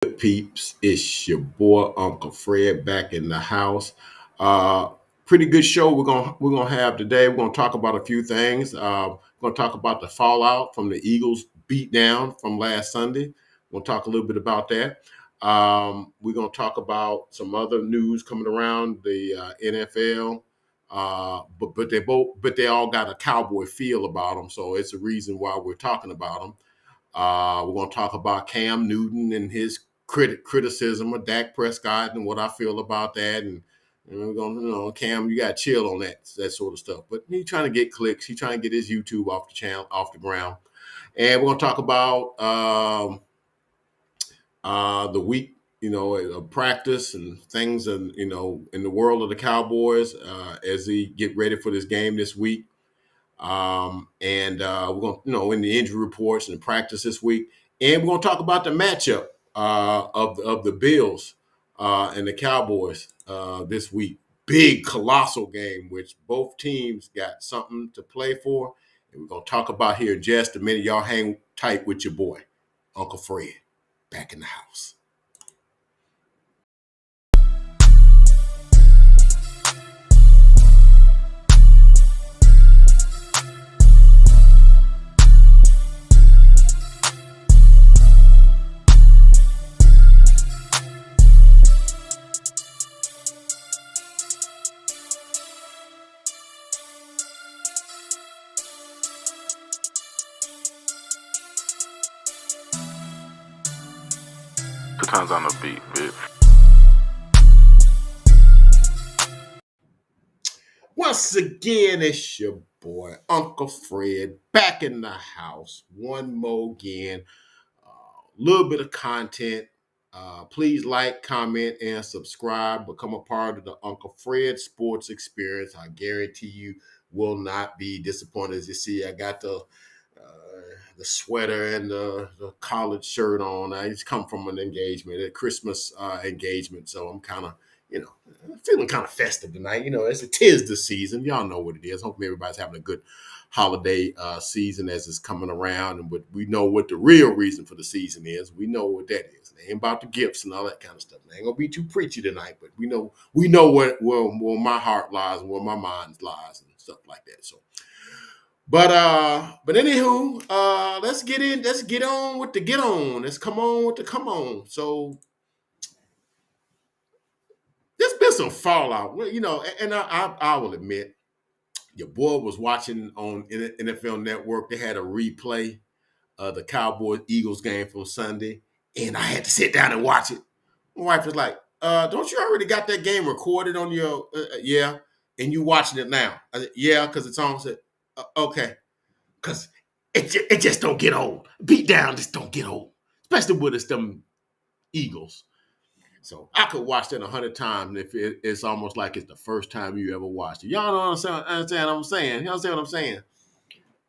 Peeps? It's your boy Uncle Fred back in the house. Uh, Pretty good show we're gonna have today. We're gonna talk about a few things. We're gonna talk about the fallout from the Eagles beatdown from last Sunday. We'll talk a little bit about that. We're gonna talk about some other news coming around the NFL. But they all got a cowboy feel about them, so it's a reason why we're talking about them. We're going to talk about Cam Newton and his criticism of Dak Prescott and what I feel about that. And we're going to, Cam, you got to chill on that sort of stuff. But he's trying to get clicks. He's trying to get his YouTube off the channel, off the ground. And we're going to talk about the week, of practice and things, and in the world of the Cowboys as they get ready for this game this week. And we're going to, in the injury reports and practice this week. And we're going to talk about the matchup of the Bills and the Cowboys this week. Big, colossal game, which both teams got something to play for. And we're going to talk about here in just a minute. Y'all hang tight with your boy, Uncle Fred, back in the house. Two times on the beat, bitch. Once again, it's your boy, Uncle Fred, back in the house. One more again. A little bit of content. Please like, comment, and subscribe. Become a part of the Uncle Fred Sports Experience. I guarantee you will not be disappointed. As you see, I got the sweater and the collared shirt on. I just come from an engagement, a Christmas engagement, so I'm kind of, feeling kind of festive tonight. As it is the season, y'all know what it is. Hopefully, everybody's having a good holiday season as it's coming around, and we know what the real reason for the season is. We know what that is. It ain't about the gifts and all that kind of stuff. It ain't gonna be too preachy tonight, but we know where my heart lies and where my mind lies and stuff like that. So. But anywho, let's get on with the get on. Let's come on with the come on. So there's been some fallout, and I will admit, your boy was watching on NFL Network. They had a replay of the Cowboys Eagles game from Sunday, and I had to sit down and watch it. My wife was like, "Don't you already got that game recorded on your yeah?" And you watching it now? I said, "Yeah, because it's on." I said, "Okay." Because it just don't get old. Beatdown just don't get old, especially with us them Eagles. So I could watch that 100 times if it's almost like it's the first time you ever watched it. Y'all don't understand what I'm saying? You understand what I'm saying?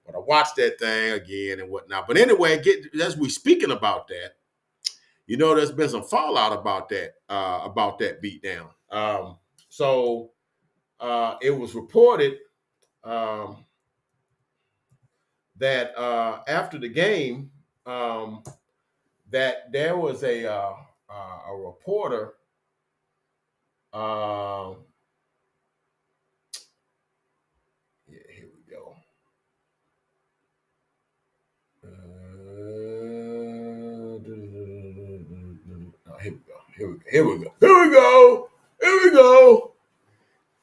But I watched that thing again and whatnot. But anyway, as we speaking about that, there's been some fallout about that beatdown. So it was reported um, that after the game, that there was a reporter. Um, yeah, here we go. Here we go. Here we go. Here we go. Here we go.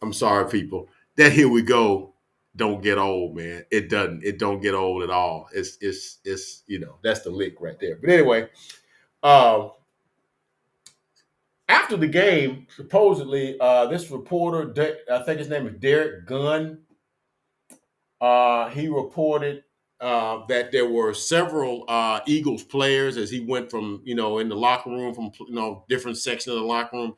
I'm sorry, people. That here we go don't get old, man. It doesn't. It don't get old at all. It's that's the lick right there. But anyway, um, after the game, supposedly, this reporter, I think his name is Derek Gunn, he reported that there were several Eagles players as he went from, in the locker room, from, different sections of the locker room.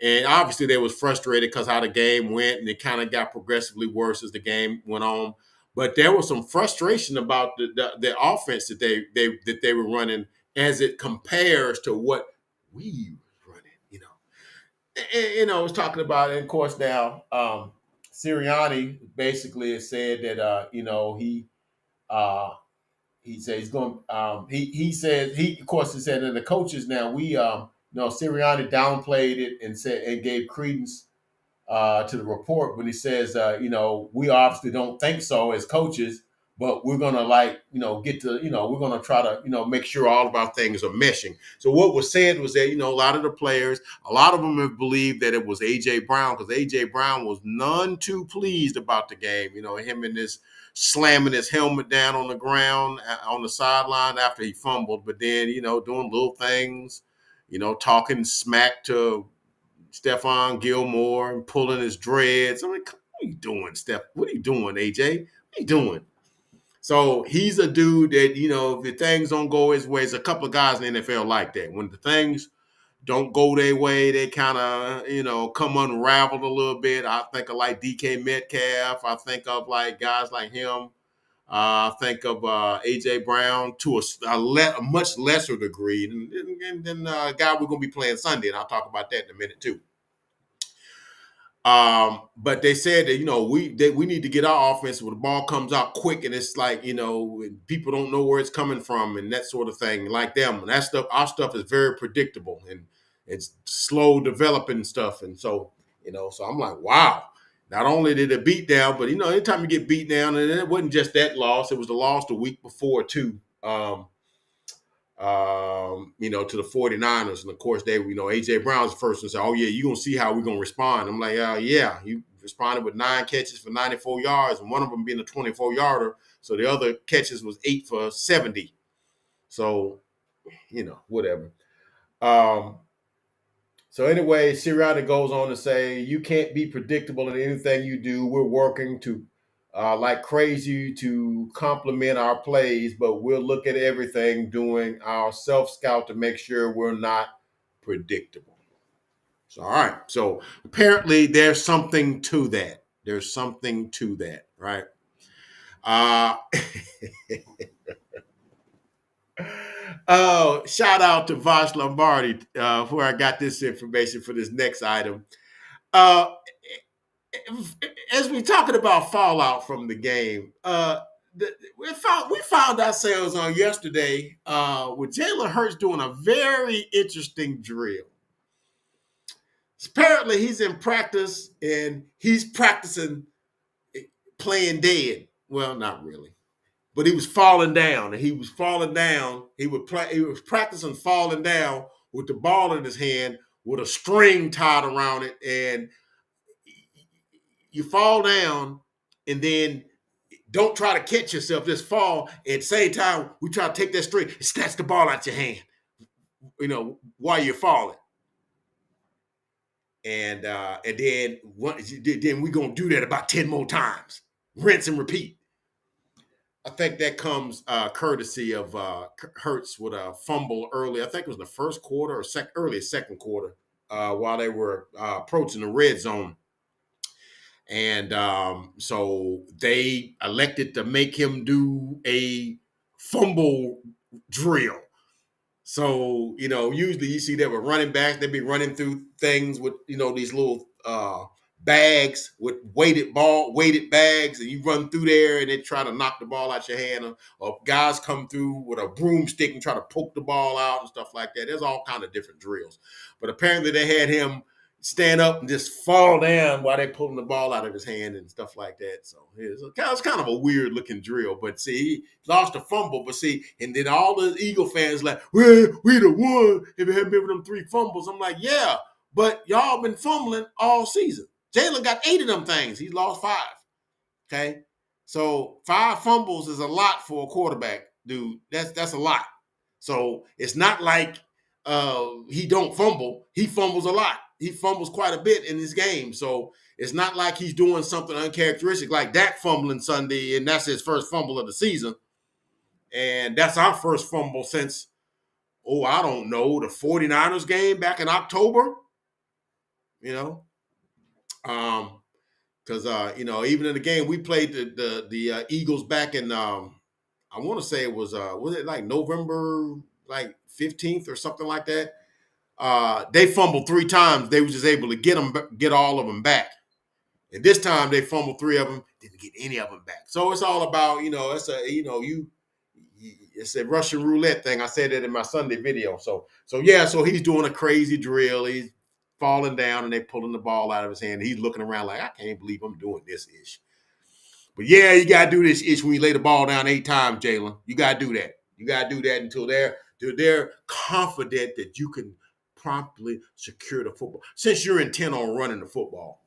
And obviously they was frustrated because how the game went, and it kind of got progressively worse as the game went on. But there was some frustration about the offense that they were running as it compares to what we were running. Was talking about it. And of course, now Sirianni basically has said that he uh, he said he's going. He said he of course he said that the coaches now we Sirianni downplayed it and said and gave credence to the report when he says, we obviously don't think so as coaches, but we're gonna get to, we're gonna try to, make sure all of our things are meshing. So what was said was that, a lot of the players, a lot of them have believed that it was AJ Brown because AJ Brown was none too pleased about the game. Him and this slamming his helmet down on the ground on the sideline after he fumbled, but then, doing little things, talking smack to Stephon Gilmore and pulling his dreads. I'm like, what are you doing, Steph? What are you doing, AJ? What are you doing? So he's a dude that, if the things don't go his way, there's a couple of guys in the NFL like that. When the things don't go their way, they kind of, come unraveled a little bit. I think of like DK Metcalf. I think of like guys like him. I think of AJ Brown to a much lesser degree than a guy we're going to be playing Sunday, and I'll talk about that in a minute too. But they said that we need to get our offense where the ball comes out quick and it's like people don't know where it's coming from and that sort of thing like them. And that stuff, our stuff is very predictable and it's slow developing stuff. And so so I'm like, wow. Not only did it beat down, but anytime you get beat down, and it wasn't just that loss; it was the loss the week before too. To the 49ers. And of course, they, AJ Brown's the first and said, oh, yeah, you're going to see how we're going to respond. I'm like, yeah, you responded with 9 catches for 94 yards, and one of them being a 24-yarder. So the other catches was 8 for 70. So, whatever. So anyway, Sirianni goes on to say, you can't be predictable in anything you do. We're working to like crazy to complement our plays, but we'll look at everything doing our self-scout to make sure we're not predictable. So, all right. So apparently there's something to that. There's something to that, right? Oh, shout out to Vosh Lombardi, where I got this information for this next item. Uh, as we're talking about fallout from the game, we found ourselves on yesterday with Jalen Hurts doing a very interesting drill. Apparently, he's in practice and he's practicing playing dead. Well, not really, but he was falling down, and he was falling down. He was practicing falling down with the ball in his hand with a string tied around it, and you fall down, and then don't try to catch yourself. Just fall. At the same time, we try to take that string and snatch the ball out your hand, while you're falling. And then we're gonna do that about 10 more times. Rinse and repeat. I think that comes courtesy of Hurts with a fumble early. I think it was the first quarter or early second quarter while they were approaching the red zone. And so they elected to make him do a fumble drill. So, usually you see that with running backs, they be running through things with, these little bags with weighted bags, and you run through there and they try to knock the ball out your hand, or guys come through with a broomstick and try to poke the ball out and stuff like that. There's all kind of different drills. But apparently they had him stand up and just fall down while they're pulling the ball out of his hand and stuff like that. So it's kind of a weird looking drill. But see, he lost a fumble. But see, and then all the Eagle fans like, well, we'd have won if it hadn't been for them 3 fumbles. I'm like, yeah, but y'all been fumbling all season. Jalen got 8 of them things. He lost 5. Okay, so 5 fumbles is a lot for a quarterback, dude. That's a lot. So it's not like he don't fumble. He fumbles a lot. He fumbles quite a bit in this game. So it's not like he's doing something uncharacteristic like Dak fumbling Sunday, and that's his first fumble of the season. And that's our first fumble since, I don't know, the 49ers game back in October. Because even in the game we played the Eagles back in I want to say it was it like November like 15th or something like that. They fumbled 3 times. They were just able to get all of them back. And this time they fumbled 3 of them, didn't get any of them back. So it's all about, it's it's a Russian roulette thing. I said it in my Sunday video. So yeah, so he's doing a crazy drill. He's falling down and they pulling the ball out of his hand. He's looking around like, I can't believe I'm doing this ish. But yeah, you gotta do this ish when you lay the ball down 8 times, Jalen. You gotta do that. You gotta do that until they're confident that you can promptly secure the football. Since you're intent on running the football,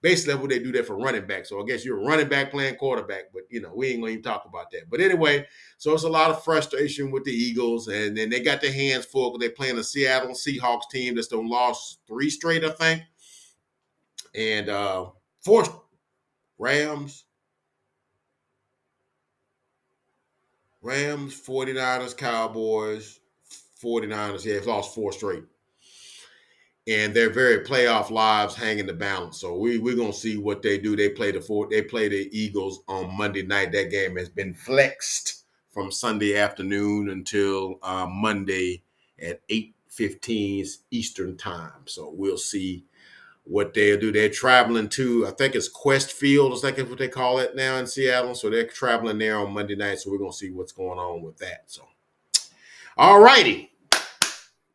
basically what they do that for running back. So I guess you're a running back playing quarterback, but we ain't gonna even talk about that. But anyway, so it's a lot of frustration with the Eagles, and then they got their hands full because they're playing the Seattle Seahawks team that's done lost 3 straight, I think, and 4 Rams, 49ers, Cowboys, 49ers. Yeah, they've lost 4 straight. And their very playoff lives hang in the balance. So we're gonna see what they do. They play the Eagles on Monday night. That game has been flexed from Sunday afternoon until Monday at 8:15 Eastern time. So we'll see what they'll do. They're traveling to, I think it's Quest Field, is that what they call it now in Seattle. So they're traveling there on Monday night. So we're gonna see what's going on with that. So, all righty.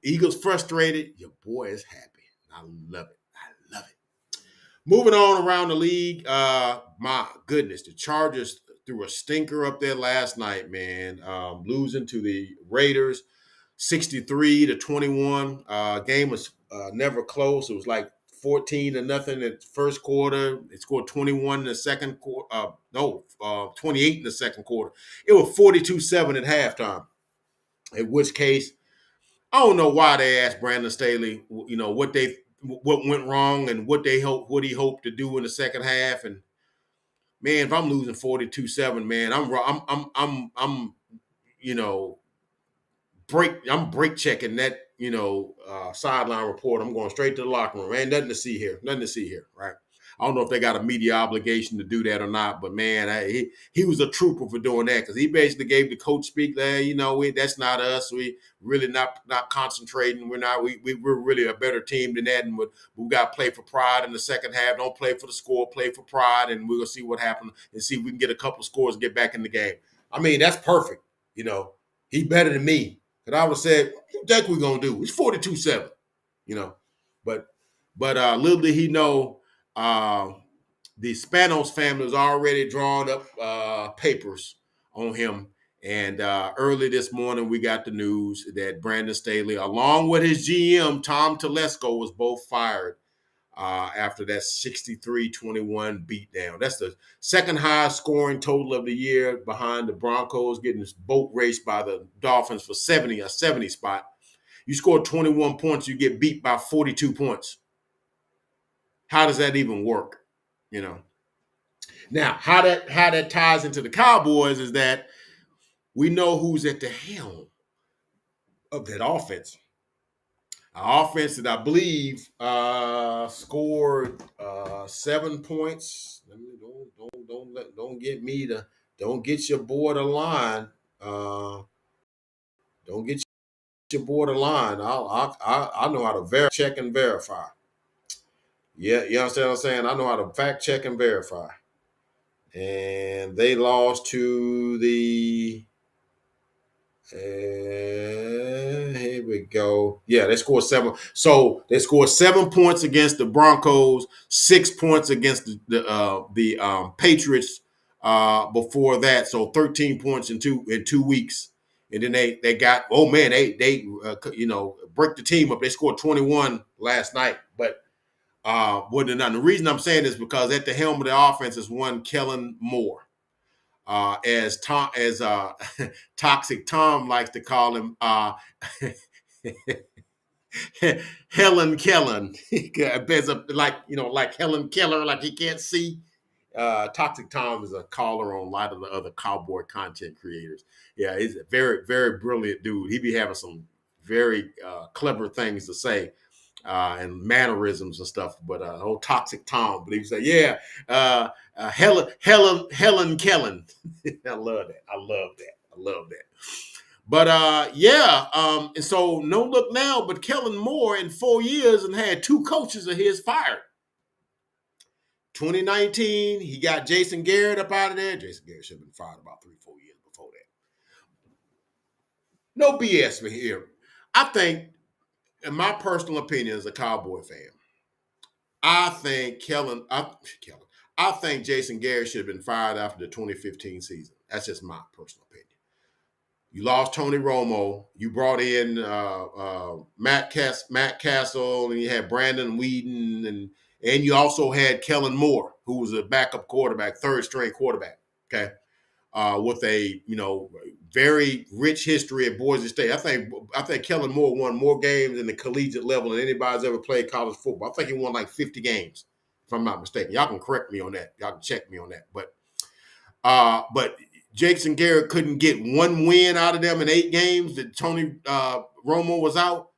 Eagles frustrated. Your boy is happy. I love it. I love it. Moving on around the league. My goodness, the Chargers threw a stinker up there last night, man. Losing to the Raiders 63-21. Game was never close. It was like 14-0 in the first quarter. It scored 21 in the second quarter. 28 in the second quarter. It was 42-7 at halftime. In which case, I don't know why they asked Brandon Staley, what went wrong and what he hoped to do in the second half. And man, if I'm losing 42-7, man, I'm break checking that sideline report. I'm going straight to the locker room. Man, nothing to see here, right? I don't know if they got a media obligation to do that or not, but man, he was a trooper for doing that because he basically gave the coach speak there. That's not us. We really not concentrating. We're really a better team than that, and we got to play for pride in the second half. Don't play for the score, play for pride, and we're gonna see what happens and see if we can get a couple scores and get back in the game. I mean, that's perfect. He better than me. Because I would have said, what you think we're gonna do? It's 42-7. But little did he know. The Spanos family was already drawing up papers on him. And early this morning, we got the news that Brandon Staley, along with his GM, Tom Telesco, was both fired after that 63-21 beatdown. That's the second highest scoring total of the year behind the Broncos getting this boat raced by the Dolphins for a 70 spot. You score 21 points, you get beat by 42 points. How does that even work? Now, how that ties into the Cowboys is that we know who's at the helm of that offense. An offense that I believe scored 7 points. Don't get your boy to line. Don't get your boy to line. I know how to check and verify. Yeah, you understand what I'm saying? I know how to fact check and verify. And they lost to the. Here we go. Yeah, they scored 7. So they scored 7 points against the Broncos, 6 points against the Patriots before that. So 13 points in 2 weeks. And then they got, oh man, they break the team up. They scored 21 last night, but wasn't enough. The reason I'm saying this because at the helm of the offense is one Kellen Moore. As Toxic Tom likes to call him, Helen Kellen, like Helen Keller, like he can't see. Toxic Tom is a caller on a lot of the other cowboy content creators. Yeah, he's a very, very brilliant dude. He be having some very clever things to say. And mannerisms and stuff, but old Toxic Tom, but he would say, yeah, Helen Kellen. I love that. But and so no look now, but Kellen Moore in 4 years and had 2 coaches of his fired. 2019, he got Jason Garrett up out of there. Jason Garrett should have been fired about 3-4 years before that. No BS me here. I think, in my personal opinion as a Cowboy fan, I think I think Jason Garrett should have been fired after the 2015 season. That's just my personal opinion. You lost Tony Romo. You brought in Matt Castle, and you had Brandon Whedon, and you also had Kellen Moore, who was a backup quarterback, third string quarterback. Okay, with a very rich history at Boise State. I think Kellen Moore won more games in the collegiate level than anybody's ever played college football. I think he won like 50 games, if I'm not mistaken. Y'all can correct me on that. Y'all can check me on that. But Jason Garrett couldn't get one win out of them in 8 games that Tony Romo was out,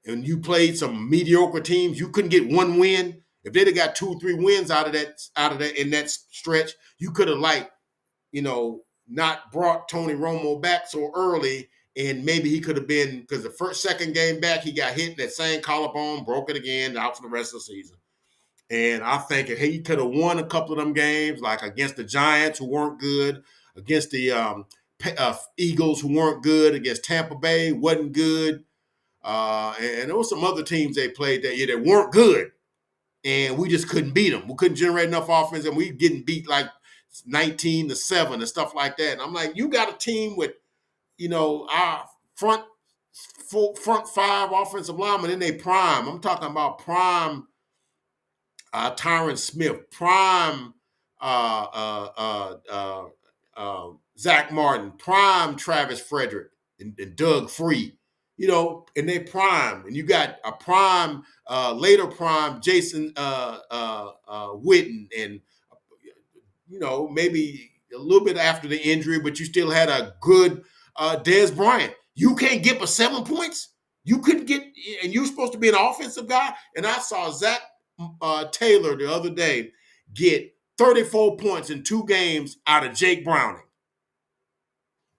and you played some mediocre teams. You couldn't get one win. If they'd have got 2 or 3 wins out of that in that stretch, you could have not brought Tony Romo back so early, and maybe he could have been, because the second game back, he got hit in that same collarbone, broke it again, out for the rest of the season. And I think if he could have won a couple of them games, like against the Giants, who weren't good, against the Eagles, who weren't good, against Tampa Bay, wasn't good, and there were some other teams they played that year that weren't good, and we just couldn't beat them. We couldn't generate enough offense, and we getting beat like 19-7 and stuff like that. And I'm like, you got a team with, our front 5 offensive linemen in their prime. I'm talking about prime Tyron Smith, prime Zach Martin, prime Travis Frederick, and Doug Free, in their prime. And you got a prime, later prime Jason Witten, and maybe a little bit after the injury, but you still had a good Dez Bryant. You can't get but 7 points. You couldn't get, and you're supposed to be an offensive guy. And I saw Zach Taylor the other day get 34 points in 2 games out of Jake Browning.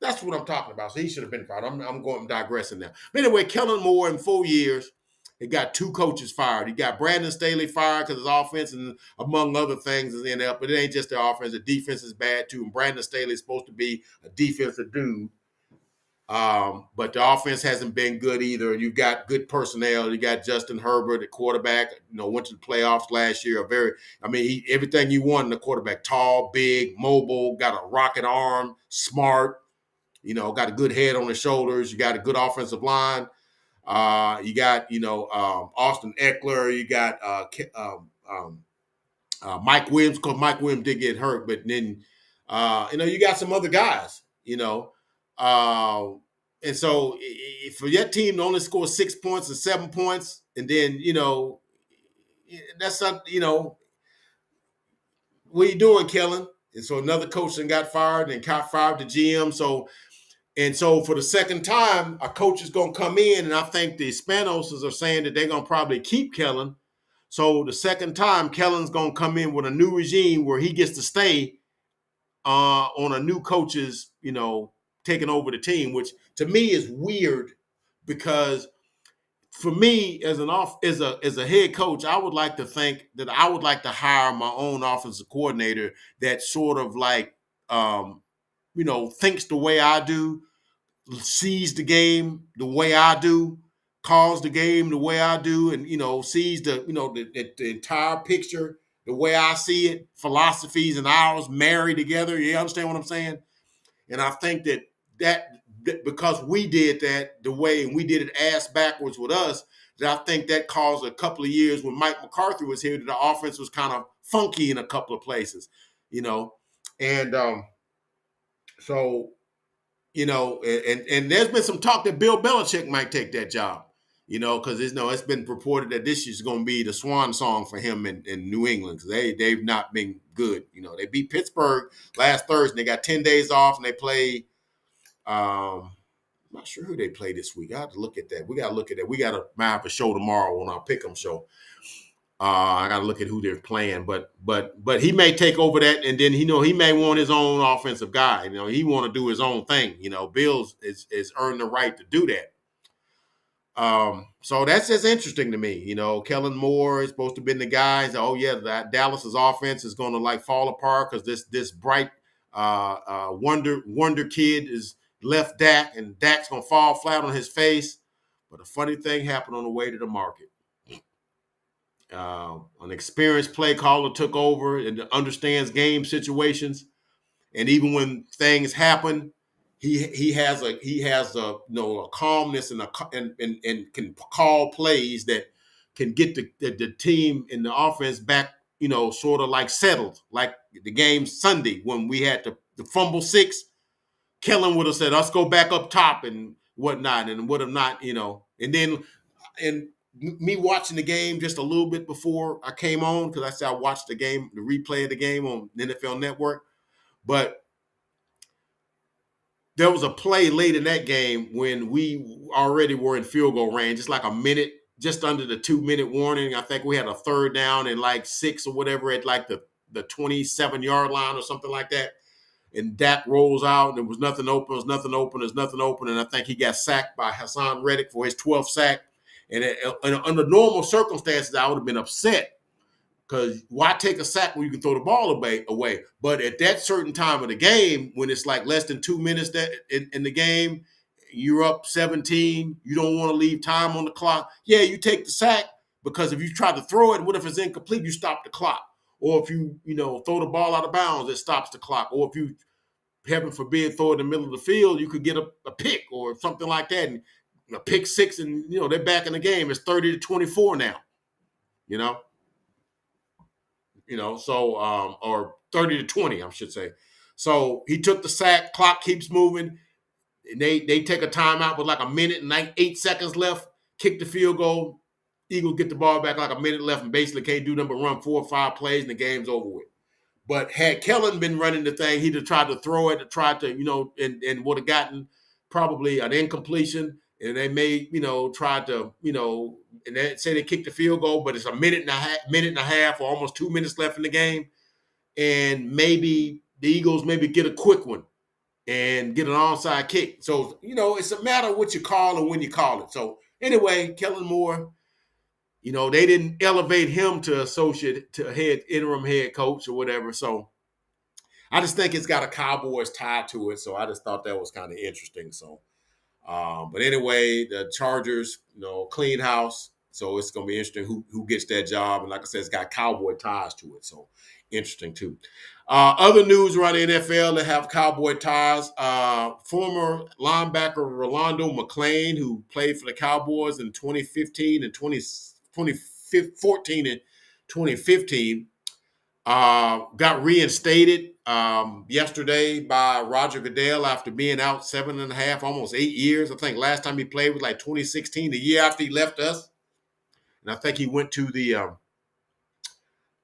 That's what I'm talking about. So he should have been fired. I'm digressing now. But anyway, Kellen Moore in 4 years, he got 2 coaches fired. He got Brandon Staley fired because his offense, and among other things, is in there. But it ain't just the offense. The defense is bad too. And Brandon Staley is supposed to be a defensive dude. But the offense hasn't been good either. You've got good personnel. You got Justin Herbert, the quarterback, went to the playoffs last year. Everything you want in the quarterback: tall, big, mobile, got a rocket arm, smart, got a good head on his shoulders. You got a good offensive line. You got, Austin Eckler. You got Mike Williams, because Mike Williams did get hurt. But then, you got some other guys, and so for your team to only score 6 points or 7 points, and then, that's not, what are you doing, Kellen? And so another coach then got fired, and fired the GM. So for the second time, a coach is going to come in, and I think the Spanoses are saying that they're going to probably keep Kellen. So the second time, Kellen's going to come in with a new regime where he gets to stay on a new coach's, taking over the team, which to me is weird, because for me as a head coach, I would like to think that I would like to hire my own offensive coordinator that sort of like, thinks the way I do, sees the game the way I do, calls the game the way I do, and sees the entire picture the way I see it. Philosophies and ours marry together. You understand what I'm saying? And I think that because we did that the way, and we did it ass backwards with us, that I think that caused a couple of years when Mike McCarthy was here, that the offense was kind of funky in a couple of places, and so. And there's been some talk that Bill Belichick might take that job, because it's been reported that this is going to be the swan song for him in New England, because they've not been good. They beat Pittsburgh last Thursday. They got 10 days off, and they play. I'm not sure who they play this week. I have to look at that. We got to look at that. We got to have a show tomorrow on our Pick'em show. I got to look at who they're playing, but he may take over that, and then he may want his own offensive guy. He want to do his own thing. Bills is earned the right to do that. So that's just interesting to me. Kellen Moore is supposed to have been the guy. Oh yeah, that Dallas's offense is going to like fall apart because this bright wonder kid left Dak, and Dak's gonna fall flat on his face. But a funny thing happened on the way to the market. An experienced play caller took over and understands game situations, and even when things happen, he has a a calmness and can call plays that can get the team and the offense back, sort of like settled, like the game Sunday when we had the fumble six. Kellen would have said, "Let's go back up top and whatnot," and would have not, and then and me watching the game just a little bit before I came on, because I said I watched the game, the replay of the game on NFL Network, but there was a play late in that game when we already were in field goal range, just like a minute, just under the 2-minute warning. I think we had a third down and like 6 or whatever at like the 27-yard line or something like that. And Dak rolls out, and there was nothing open, there's nothing open, there's nothing open. And I think he got sacked by Hassan Reddick for his 12th sack. And under normal circumstances, I would have been upset, because why take a sack when you can throw the ball away? But at that certain time of the game, when it's like less than 2 minutes in the game, you're up 17, you don't want to leave time on the clock. Yeah, you take the sack, because if you try to throw it, what if it's incomplete? You stop the clock. Or if you throw the ball out of bounds, it stops the clock. Or if you, heaven forbid, throw it in the middle of the field, you could get a pick or something like that, and a pick six, and they're back in the game. It's 30-24 now. So or 30-20, I should say. So he took the sack, clock keeps moving, and they take a timeout with like a minute and 8 seconds left, kick the field goal. Eagles get the ball back like a minute left and basically can't do nothing but run 4 or 5 plays and the game's over with. But had Kellen been running the thing, he'd have tried to throw it, tried to, and would have gotten probably an incompletion. And they may, tried to, and they say they kicked the field goal, but it's a minute and a half, or almost 2 minutes left in the game. And maybe the Eagles maybe get a quick one and get an onside kick. So, it's a matter of what you call and when you call it. So anyway, Kellen Moore, they didn't elevate him to interim head coach or whatever. So I just think it's got a Cowboys tie to it. So I just thought that was kind of interesting. So, but anyway, the Chargers, clean house. So it's going to be interesting who gets that job. And like I said, it's got Cowboy ties to it. So interesting too. Other news around the NFL that have Cowboy ties. Former linebacker Rolando McClain, who played for the Cowboys in 2015 and 2014 and 2015, got reinstated yesterday by Roger Goodell after being out 7.5, almost 8 years. I think last time he played was like 2016, the year after he left us. And I think he went to the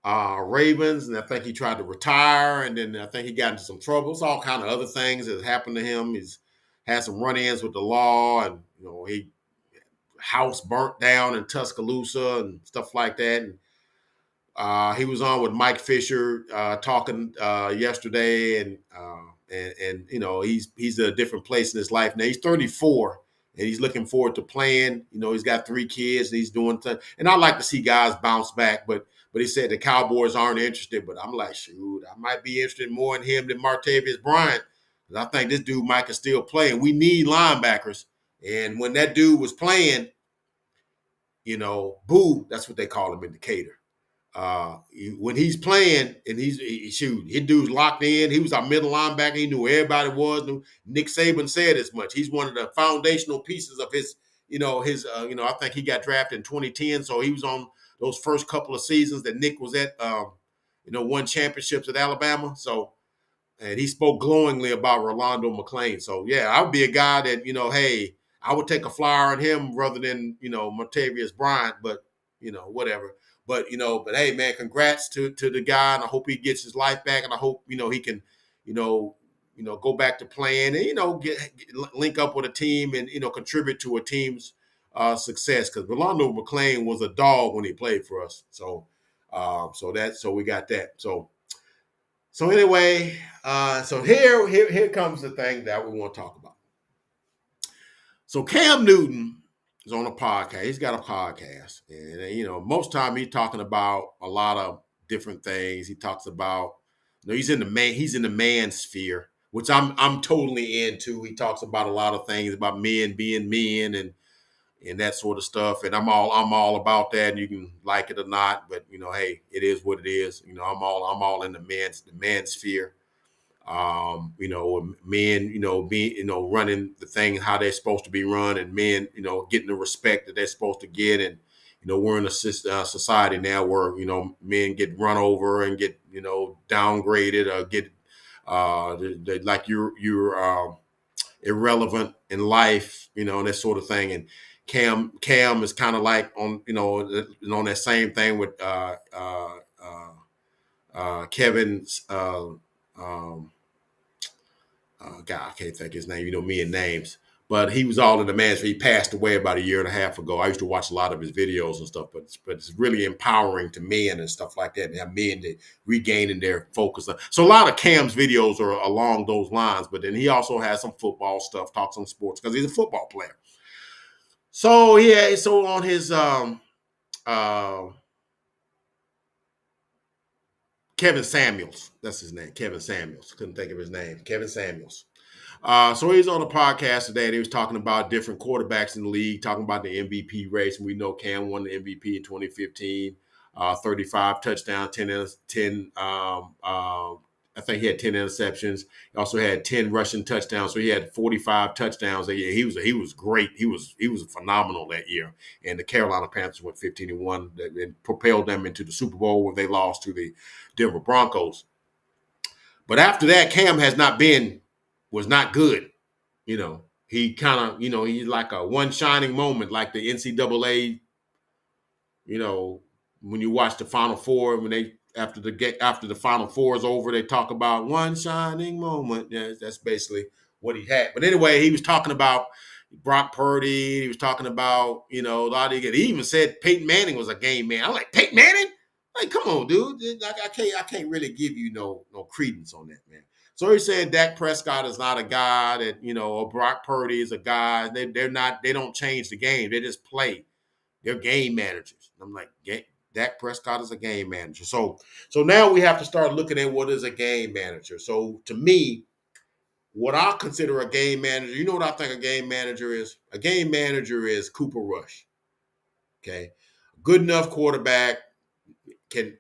Ravens, and I think he tried to retire, and then I think he got into some trouble. It's all kind of other things that happened to him. He's had some run-ins with the law, and he house burnt down in Tuscaloosa and stuff like that. And he was on with Mike Fisher talking yesterday, and he's at a different place in his life now. He's 34, and he's looking forward to playing. He's got 3 kids, and he's doing things. And I like to see guys bounce back, but he said the Cowboys aren't interested. But I'm like, shoot, I might be interested more in him than Martavis Bryant, because I think this dude might can still play, and we need linebackers. And when that dude was playing, Boo, that's what they call him in Decatur. When he's playing and his dude's locked in. He was our middle linebacker. He knew who everybody was. Nick Saban said as much. He's one of the foundational pieces of his, I think he got drafted in 2010. So he was on those first couple of seasons that Nick was at, won championships at Alabama. So, and he spoke glowingly about Rolando McClain. So yeah, I would be a guy that, hey, I would take a flyer on him rather than, Martavis Bryant, but, whatever. But, but hey, man, congrats to the guy, and I hope he gets his life back, and I hope, he can, go back to playing and, link up with a team and, contribute to a team's success, because Rolando McClain was a dog when he played for us. So, so we got that. So anyway, so here comes the thing that we want to talk about. So Cam Newton is on a podcast. He's got a podcast, and most time he's talking about a lot of different things. He talks about, he's in the man sphere. which I'm totally into. He talks about a lot of things about men being men and that sort of stuff. And I'm all about that. And you can like it or not, but hey, it is what it is. I'm all in the man sphere. Men, being, running the thing how they're supposed to be run, and men, getting the respect that they're supposed to get. And we're in a society now where men get run over and get downgraded or get like you're irrelevant in life, and that sort of thing. And Cam is kind of like on that same thing with Kevin's. God, I can't think his name. Me and names, but he was all in the man's. He passed away about a year and a half ago. I used to watch a lot of his videos and stuff, but it's really empowering to men and stuff like that. And have men that regaining their focus. So a lot of Cam's videos are along those lines, but then he also has some football stuff, talks on sports because he's a football player. So yeah, so on his uh, Kevin Samuels, that's his name, Kevin Samuels. Couldn't think of his name, Kevin Samuels. So he's on a podcast today, and he was talking about different quarterbacks in the league, talking about the MVP race. And we know Cam won the MVP in 2015, 35 touchdowns, 10 I think he had 10 interceptions. He also had 10 rushing touchdowns, so he had 45 touchdowns that year. He was great. He was phenomenal that year. And the Carolina Panthers went 15-1 and propelled them into the Super Bowl where they lost to the Denver Broncos. But after that, Cam was not good. He kind of, he's like a one shining moment, like the NCAA. When you watch the Final Four, when they after the Final Four is over, they talk about one shining moment. Yeah, that's basically what he had. But anyway, he was talking about Brock Purdy. He was talking about a lot of. He even said Peyton Manning was a game man. I'm like, Peyton Manning? Like, come on, dude. I can't really give you no credence on that, man. So he's saying Dak Prescott is not a guy that, or Brock Purdy is a guy. They don't change the game. They just play. They're game managers. I'm like, Dak Prescott is a game manager. So now we have to start looking at what is a game manager. So to me, what I consider a game manager, you know what I think a game manager is? A game manager is Cooper Rush. Okay. Good enough quarterback can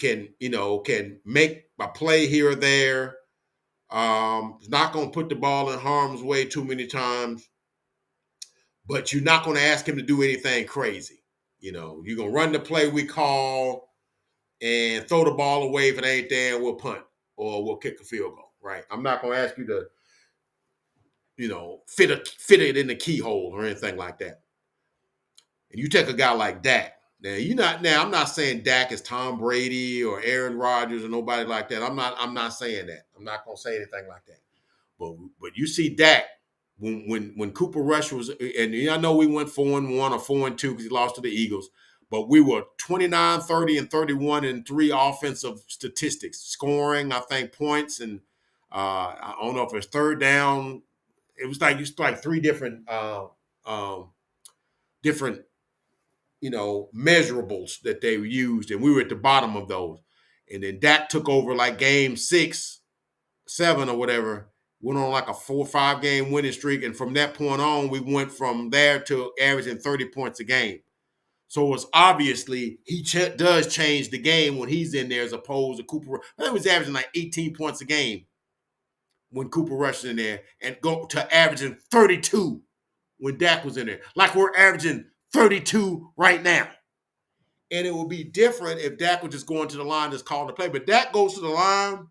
make a play here or there. Is not going to put the ball in harm's way too many times, but you're not going to ask him to do anything crazy. You're going to run the play we call and throw the ball away if it ain't there, and we'll punt or we'll kick a field goal, right? I'm not going to ask you to, fit it in the keyhole or anything like that. And you take a guy like Dak. Now I'm not saying Dak is Tom Brady or Aaron Rodgers or nobody like that. I'm not saying that. I'm not going to say anything like that. But you see Dak when Cooper Rush was, and I know we went 4-1 or 4-2 because he lost to the Eagles, but we were 29, 30, and 31 in 3 offensive statistics, scoring, I think, points, and I don't know if it's third down. It was like 3 different measurables that they used, and we were at the bottom of those. And then Dak took over like game 6, 7 or whatever, went on like a 4 or 5 game winning streak. And from that point on, we went from there to averaging 30 points a game. So it's obviously he does change the game when he's in there as opposed to Cooper. I think he was averaging like 18 points a game when Cooper Rush is in there and go to averaging 32 when Dak was in there. Like we're averaging 32 right now. And it would be different if Dak was just going to the line, just calling the play. But Dak goes to the line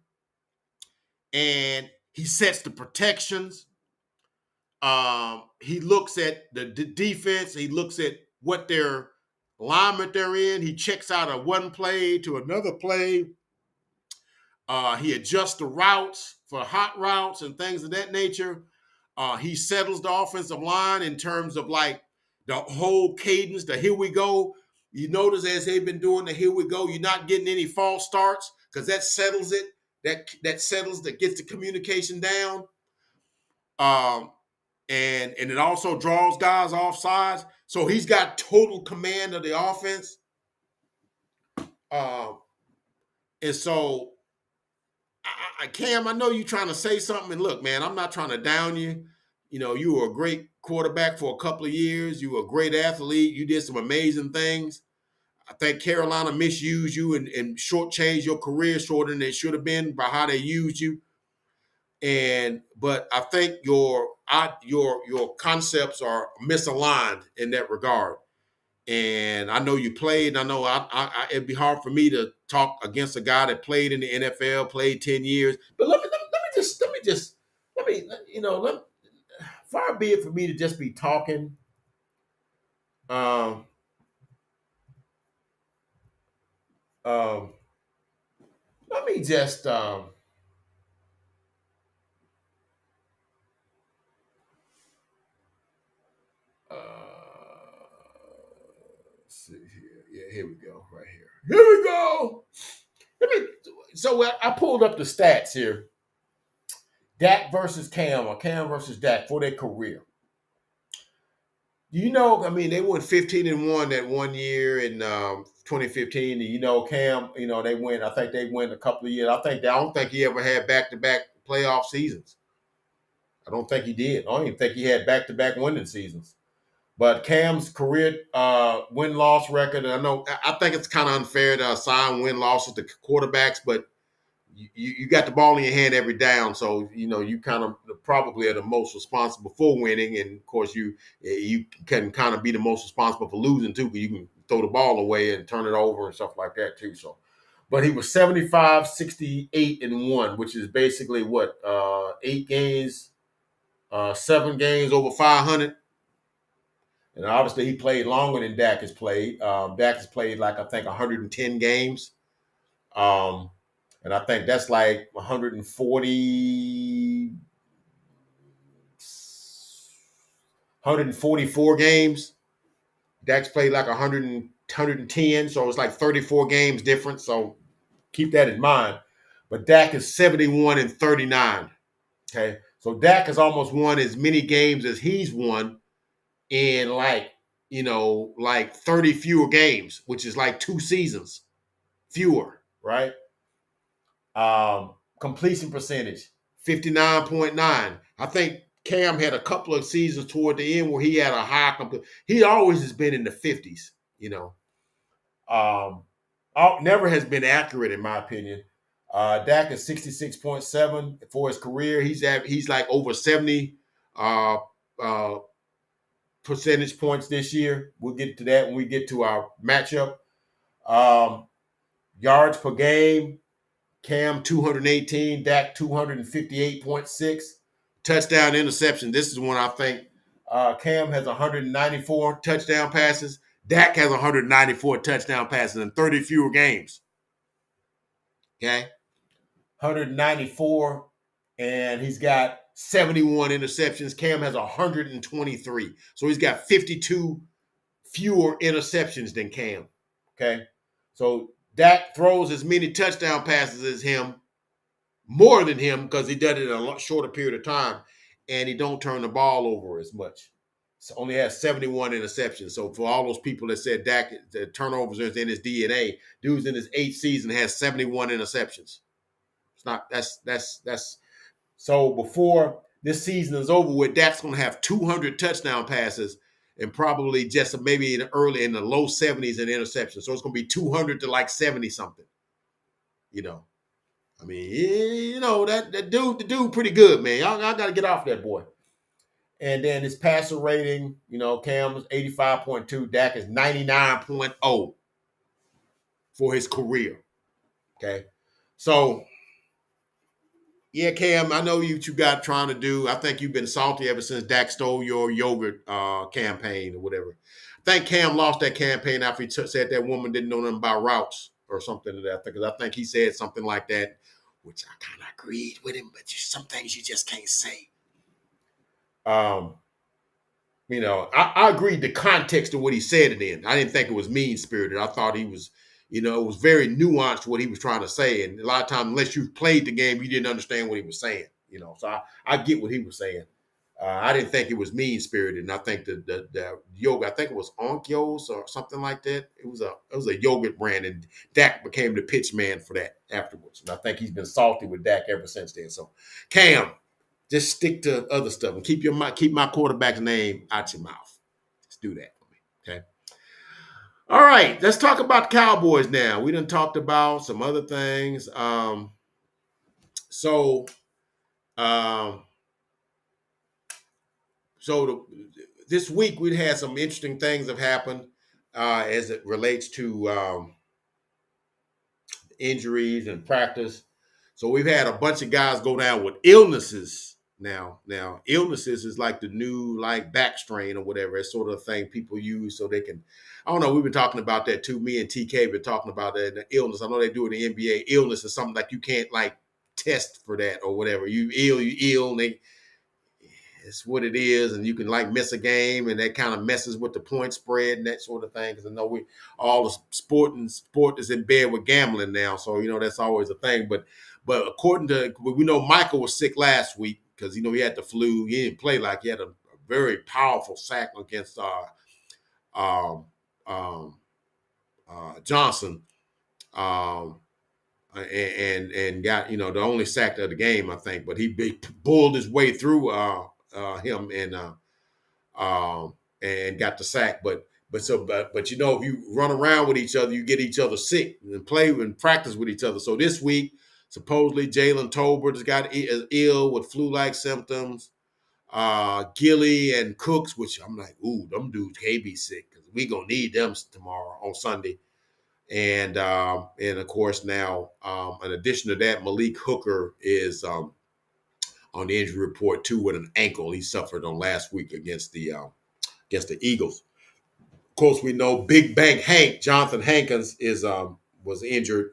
and he sets the protections. He looks at the defense. He looks at what their alignment they're in. He checks out of one play to another play. He adjusts the routes for hot routes and things of that nature. He settles the offensive line in terms of like the whole cadence, the here we go. You notice as they've been doing the here we go, you're not getting any false starts because that settles it. That gets the communication down. And it also draws guys off sides. So he's got total command of the offense. And so Cam, I know you're trying to say something, and look, man, I'm not trying to down you. You know, you were a great quarterback for a couple of years. You were a great athlete. You did some amazing things. I think Carolina misused you and shortchanged your career shorter than it should have been by how they used you. But I think your concepts are misaligned in that regard. And I know you played. And I know it'd be hard for me to talk against a guy that played in the NFL, played 10 years. But let me you know let far be it for me to just be talking. Um, um, let me just let's see here. Yeah, here we go. Right here. Here we go. So I pulled up the stats here. Dak versus Cam, or Cam versus Dak for their career. You know, I mean, they went 15-1 that one year in 2015. And you know, Cam, you know, they went. I think they went a couple of years. I don't think he ever had back-to-back playoff seasons. I don't think he did. I don't even think he had back-to-back winning seasons. But Cam's career win-loss record, and I think it's kind of unfair to assign win-losses to quarterbacks, but you got the ball in your hand every down, so you know you kind of probably are the most responsible for winning, and of course you can kind of be the most responsible for losing too, because you can throw the ball away and turn it over and stuff like that too. So, but he was 75, 68, and 1, which is basically what 8 games, 7 games over 500. And obviously, he played longer than Dak has played. Dak has played like I think 110 games. Um, and I think that's like 144 games. Dak's played like 110, so it's like 34 games difference. So keep that in mind. But Dak is 71 and 39. Okay. So Dak has almost won as many games as he's won in like 30 fewer games, which is like 2 seasons fewer, right? Completion percentage, 59.9. I think Cam had a couple of seasons toward the end where he had a high he always has been in the 50s, you know. Um, Never has been accurate in my opinion. Dak is 66.7 for his career. He's like over 70 uh, uh, percentage points this year. We'll get to that when we get to our matchup. Um, Yards per game, Cam 218, Dak 258.6. Touchdown interception. This is one I think Cam has 194 touchdown passes. Dak has 194 touchdown passes in 30 fewer games. Okay. 194, and he's got 71 interceptions. Cam has 123. So he's got 52 fewer interceptions than Cam. Okay. So Dak throws as many touchdown passes as him, more than him, because he does it in a lot shorter period of time, and he don't turn the ball over as much. So only has 71 interceptions. So for all those people that said Dak, the turnovers is in his DNA, dude's in his 8th season has 71 interceptions. It's not that's so before this season is over with, Dak's gonna have 200 touchdown passes and probably just maybe in the low 70s in interceptions. So it's gonna be 200 to like 70 something. You know, I mean, you know the dude pretty good, man. Y'all got to get off that boy. And then his passer rating, you know, Cam was 85.2, Dak is 99.0 for his career. Okay, so yeah, Cam, I know what you got trying to do. I think you've been salty ever since Dak stole your yogurt campaign or whatever. I think Cam lost that campaign after he said that woman didn't know nothing about routes or something to that. Because I think he said something like that, which I kind of agreed with him, but some things you just can't say. Um, you know, I agreed the context of what he said it in. I didn't think it was mean spirited. I thought he was, you know, it was very nuanced what he was trying to say. And a lot of times, unless you played the game, you didn't understand what he was saying. You know, so I get what he was saying. I didn't think it was mean spirited, and I think the yoga, I think it was Onkyos or something like that. It was a yogurt brand, and Dak became the pitch man for that afterwards. And I think he's been salty with Dak ever since then. So, Cam, just stick to other stuff and keep my quarterback's name out your mouth. Just do that for me, okay? All right, let's talk about Cowboys now. We done talked about some other things. So um, this week we had some interesting things have happened as it relates to injuries and practice. So we've had a bunch of guys go down with illnesses now. Now illnesses is like the new like back strain or whatever. It's sort of a thing people use so they can. I don't know. We've been talking about that too. Me and TK have been talking about that. The illness. I know they do it in the NBA. Illness is something like you can't like test for that or whatever. You ill, and they it's what it is, and you can like miss a game, and that kind of messes with the point spread and that sort of thing. Because I know we all the sport is in bed with gambling now, so that's always a thing. But according to we know Michael was sick last week because he had the flu. He didn't play like he had a very powerful sack against um, um, Johnson. Um, and got the only sack of the game, I think. But he bulled his way through him and got the sack. But if you run around with each other, you get each other sick and play and practice with each other. So this week, supposedly Jalen Tolbert has got ill with flu-like symptoms. Gilly and Cooks, which I'm like, ooh, them dudes can't be sick because we gonna need them tomorrow on Sunday. And of course now, in addition to that, Malik Hooker is on the injury report too with an ankle he suffered on last week against the Eagles. Of course, we know Big Bank Hank Jonathan Hankins was injured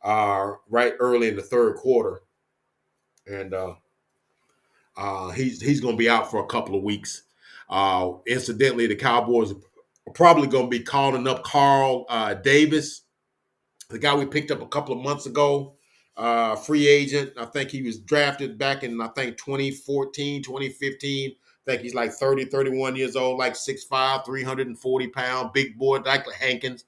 right early in the third quarter, and he's going to be out for a couple of weeks. Incidentally, the Cowboys are probably going to be calling up Carl Davis, the guy we picked up a couple of months ago, free agent. I think he was drafted back in, 2014, 2015. I think he's like 30, 31 years old, like 6'5", 340-pound, big boy, like Hankins.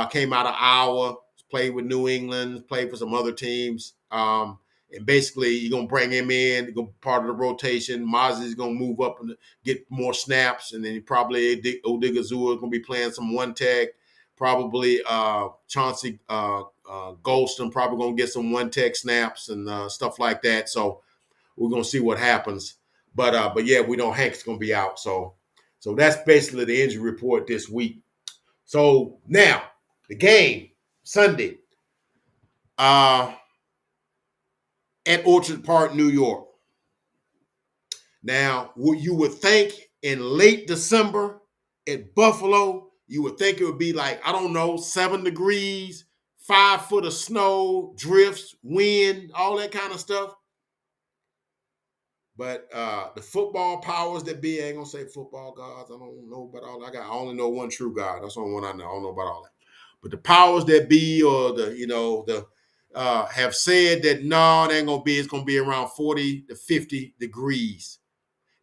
Came out of Iowa, played with New England, played for some other teams. And basically, you're going to bring him in, you're going to be part of the rotation. Mosley's going to move up and get more snaps. And then probably Odigizua is going to be playing some one tech. Probably Chauncey Golston probably going to get some one tech snaps and stuff like that. So we're going to see what happens. But yeah, we know Hank's going to be out. So that's basically the injury report this week. So now the game Sunday at Orchard Park, New York. Now, what you would think in late December at Buffalo, you would think it would be like, I don't know, 7 degrees, 5 foot of snow, drifts, wind, all that kind of stuff. But the football powers that be, I ain't gonna say football gods. I don't know about all that. I only know one true God. That's the only one I know. I don't know about all that. But the powers that be, or have said that no, it ain't gonna be. It's gonna be around 40 to 50 degrees.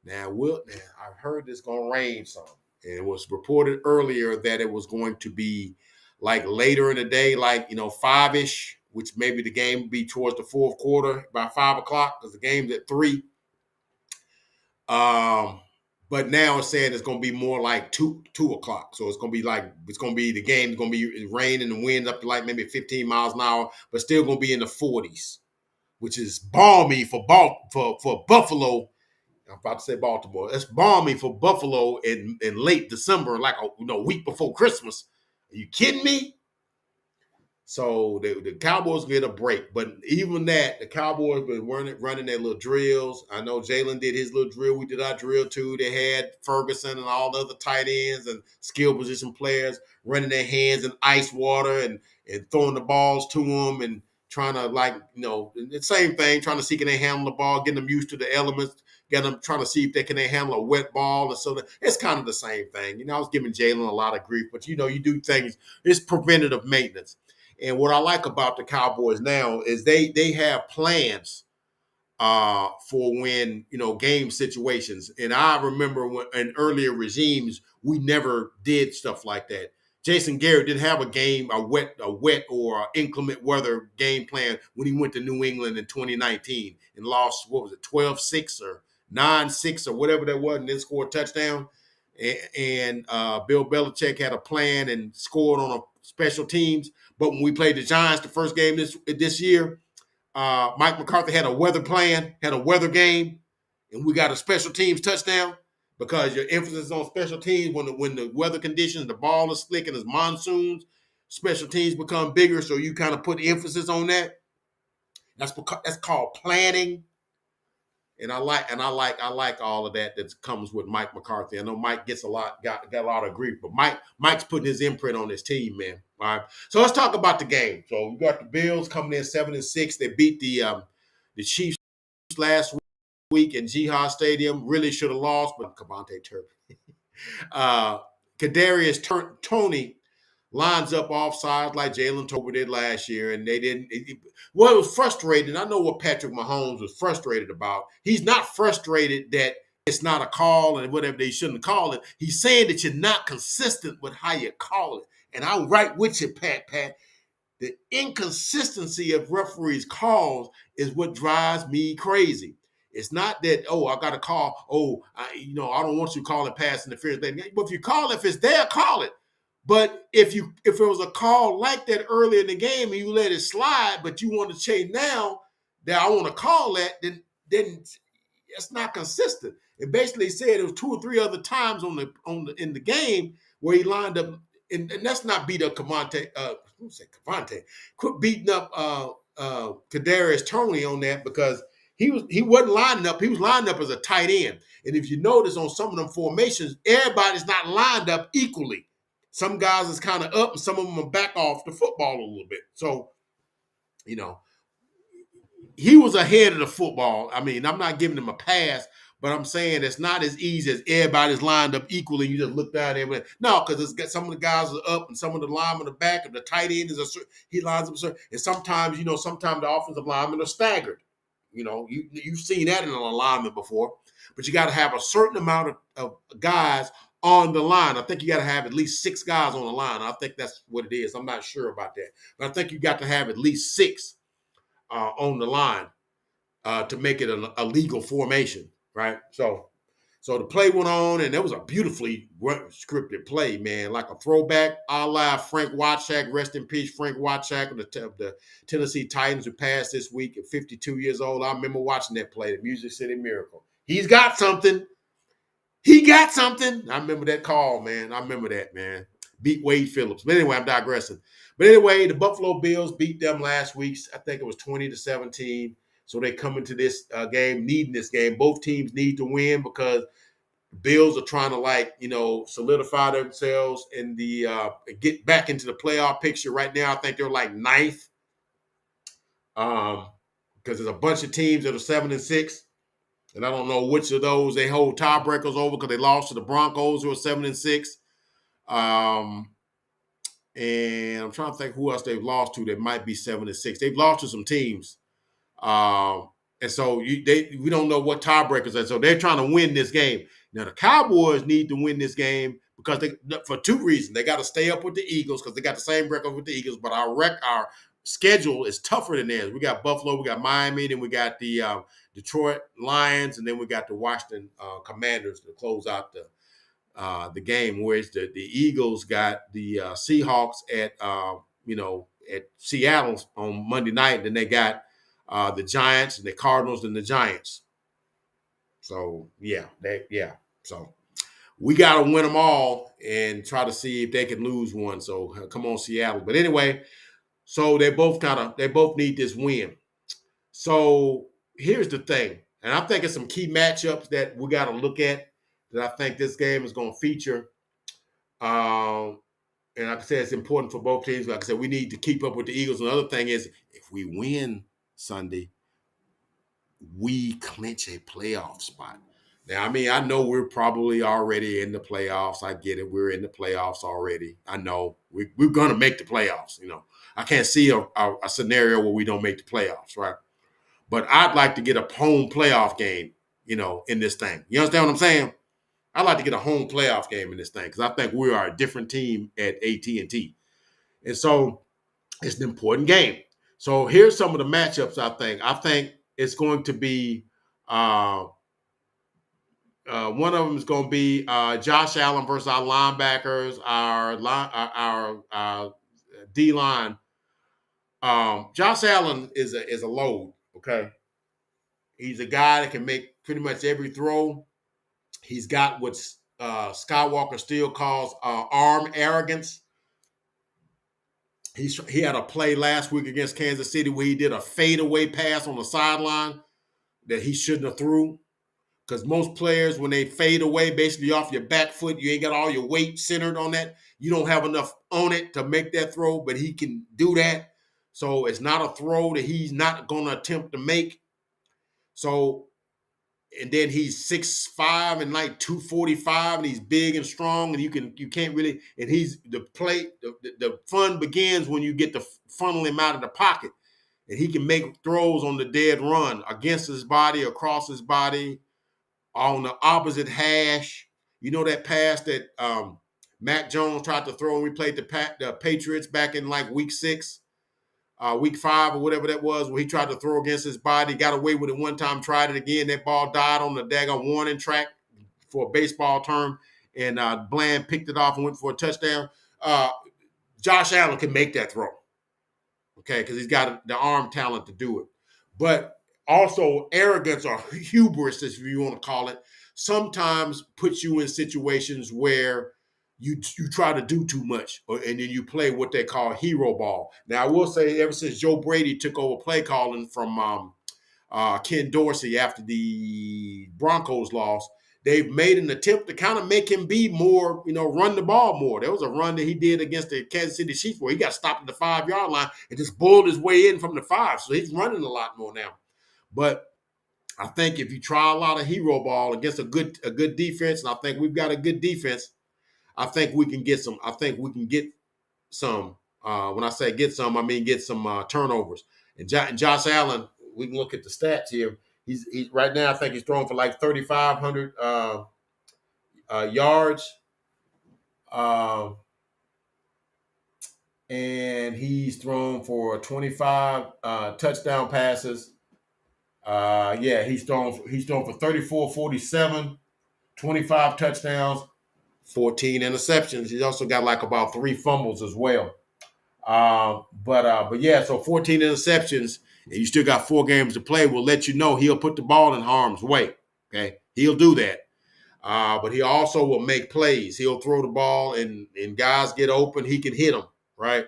Now, I've heard it's gonna rain some. And it was reported earlier that it was going to be like later in the day, like 5-ish, which maybe the game would be towards the fourth quarter by 5 o'clock because the game's at 3. But now it's saying it's going to be more like 2 o'clock. So it's going to be the game's going to be rain and the wind up to like maybe 15 miles an hour, but still going to be in the 40s, which is balmy for Buffalo. I'm about to say Baltimore. It's balmy for Buffalo in late December, like a week before Christmas. Are you kidding me? So the Cowboys get a break. But even that, the Cowboys been running their little drills. I know Jalen did his little drill. We did our drill too. They had Ferguson and all the other tight ends and skill position players running their hands in ice water and throwing the balls to them and trying to the same thing, trying to see can they handle the ball, getting them used to the elements, getting them trying to see if they can handle a wet ball. And so it's kind of the same thing. I was giving Jalen a lot of grief, but you do things. It's preventative maintenance. And what I like about the Cowboys now is they have plans for when, game situations. And I remember when in earlier regimes, we never did stuff like that. Jason Garrett didn't have a wet or inclement weather game plan when he went to New England in 2019 and lost, what was it, 12-6 or 9-6 or whatever that was, and then scored a touchdown. And Bill Belichick had a plan and scored on a special teams. But when we played the Giants the first game this year, Mike McCarthy had a weather plan, had a weather game, and we got a special teams touchdown because your emphasis on special teams when the weather conditions, the ball is slick and it's monsoons, special teams become bigger. So you kind of put emphasis on that. That's called planning. And I like all of that comes with Mike McCarthy. I know Mike got a lot of grief, but Mike's putting his imprint on his team, man. All right. So let's talk about the game. So we got the Bills coming in 7-6. They beat the Chiefs last week in Jihad Stadium. Really should have lost, but Cavante Turpin. Kadarius Toney lines up offsides like Jalen Tolbert did last year, and they didn't. It was frustrating. I know what Patrick Mahomes was frustrated about. He's not frustrated that it's not a call and whatever they shouldn't call it. He's saying that you're not consistent with how you call it. And I'm right with you, Pat. The inconsistency of referees' calls is what drives me crazy. It's not that, I got to call, I don't want you calling pass interference. But if you call it, if it's there, call it. But if it was a call like that earlier in the game and you let it slide, but you want to change now that I want to call that, then it's not consistent. It basically said it was 2 or 3 other times in the game where he lined up, and that's not beat up Cavante. Quit beating up Kadarius Toney on that because he wasn't lining up. He was lined up as a tight end. And if you notice on some of them formations, everybody's not lined up equally. Some guys is kind of up and some of them are back off the football a little bit. So, he was ahead of the football. I mean, I'm not giving him a pass, but I'm saying it's not as easy as everybody's lined up equally. You just look down there. No, because some of the guys are up and some of the linemen are back, and the tight end he lines up. And sometimes the offensive linemen are staggered. You've seen that in an alignment before, but you got to have a certain amount of guys on the line. I think you got to have at least 6 guys on the line. I think that's what it is. I'm not sure about that, but I think you got to have at least 6 on the line to make it a legal formation, right? So the play went on, and it was a beautifully scripted play, man, like a throwback a la Frank Watchak, rest in peace, Frank Watchak of the Tennessee Titans, who passed this week at 52 years old. I remember watching that play, the Music City Miracle. He's got something. He got something. I remember that call, man. I remember that, man. Beat Wade Phillips. But anyway, I'm digressing. But anyway, the Buffalo Bills beat them last week. I think it was 20-17. So they come into this game needing this game. Both teams need to win because the Bills are trying to solidify themselves and get back into the playoff picture. Right now, I think they're like 9th because there's a bunch of teams that are 7-6. And I don't know which of those they hold tiebreakers over because they lost to the Broncos, who are 7-6. And I'm trying to think who else they've lost to that might be 7-6. They've lost to some teams. And so we don't know what tiebreakers are. So they're trying to win this game. Now, the Cowboys need to win this game because for 2 reasons. They got to stay up with the Eagles because they got the same record with the Eagles, but our schedule is tougher than theirs. We got Buffalo, we got Miami, then we got the Detroit Lions, and then we got the Washington Commanders to close out the game, whereas the Eagles got the Seahawks at Seattle on Monday night, and then they got the Giants and the Cardinals and the Giants. So so we got to win them all and try to see if they can lose one. So come on, Seattle. But anyway, so they both need this win. So here's the thing, and I think it's some key matchups that we got to look at that I think this game is going to feature. And like I said, it's important for both teams. Like I said, we need to keep up with the Eagles. And the other thing is, if we win Sunday, we clinch a playoff spot. Now, I mean, I know we're probably already in the playoffs. I get it. We're in the playoffs already. I know we're going to make the playoffs. I can't see a scenario where we don't make the playoffs, right? But I'd like to get a home playoff game, in this thing. You understand what I'm saying? I'd like to get a home playoff game in this thing because I think we are a different team at AT&T. And so it's an important game. So here's some of the matchups I think. I think it's going to be one of them is going to be Josh Allen versus our linebackers, our D line. Josh Allen is a load. Okay, he's a guy that can make pretty much every throw. He's got what Skywalker still calls arm arrogance. He had a play last week against Kansas City where he did a fadeaway pass on the sideline that he shouldn't have threw. Because most players, when they fade away, basically off your back foot, you ain't got all your weight centered on that. You don't have enough on it to make that throw, but he can do that. So it's not a throw that he's not going to attempt to make. So, and then he's 6'5" and like 245, and he's big and strong, and you can't really. And he's the fun begins when you get to funnel him out of the pocket, and he can make throws on the dead run against his body, across his body, on the opposite hash. You know that pass that Mac Jones tried to throw when we played the Patriots back in like week 5 or whatever that was, where he tried to throw against his body, got away with it one time, tried it again. That ball died on the daggone warning track for a baseball term, and Bland picked it off and went for a touchdown. Josh Allen can make that throw, okay, because he's got the arm talent to do it. But also arrogance or hubris, if you want to call it, sometimes puts you in situations where you try to do too much, and then you play what they call hero ball. Now, I will say, ever since Joe Brady took over play calling from Ken Dorsey after the Broncos lost, they've made an attempt to kind of make him be more, run the ball more. There was a run that he did against the Kansas City Chiefs where he got stopped at the 5-yard line and just bulled his way in from the 5. So he's running a lot more now. But I think if you try a lot of hero ball against a good defense, and I think we've got a good defense, I think we can get some. I think we can get some. When I say get some, I mean get some turnovers. And Josh Allen, we can look at the stats here. He's right now. I think he's throwing for like 3,500 yards, and he's thrown for 25 touchdown passes. He's thrown for 34, 47, 25 touchdowns, 14 interceptions. He's also got like about 3 fumbles as well. But yeah, so 14 interceptions, and you still got 4 games to play. Will let you know he'll put the ball in harm's way. Okay, he'll do that. But he also will make plays. He'll throw the ball, and guys get open. He can hit them, right?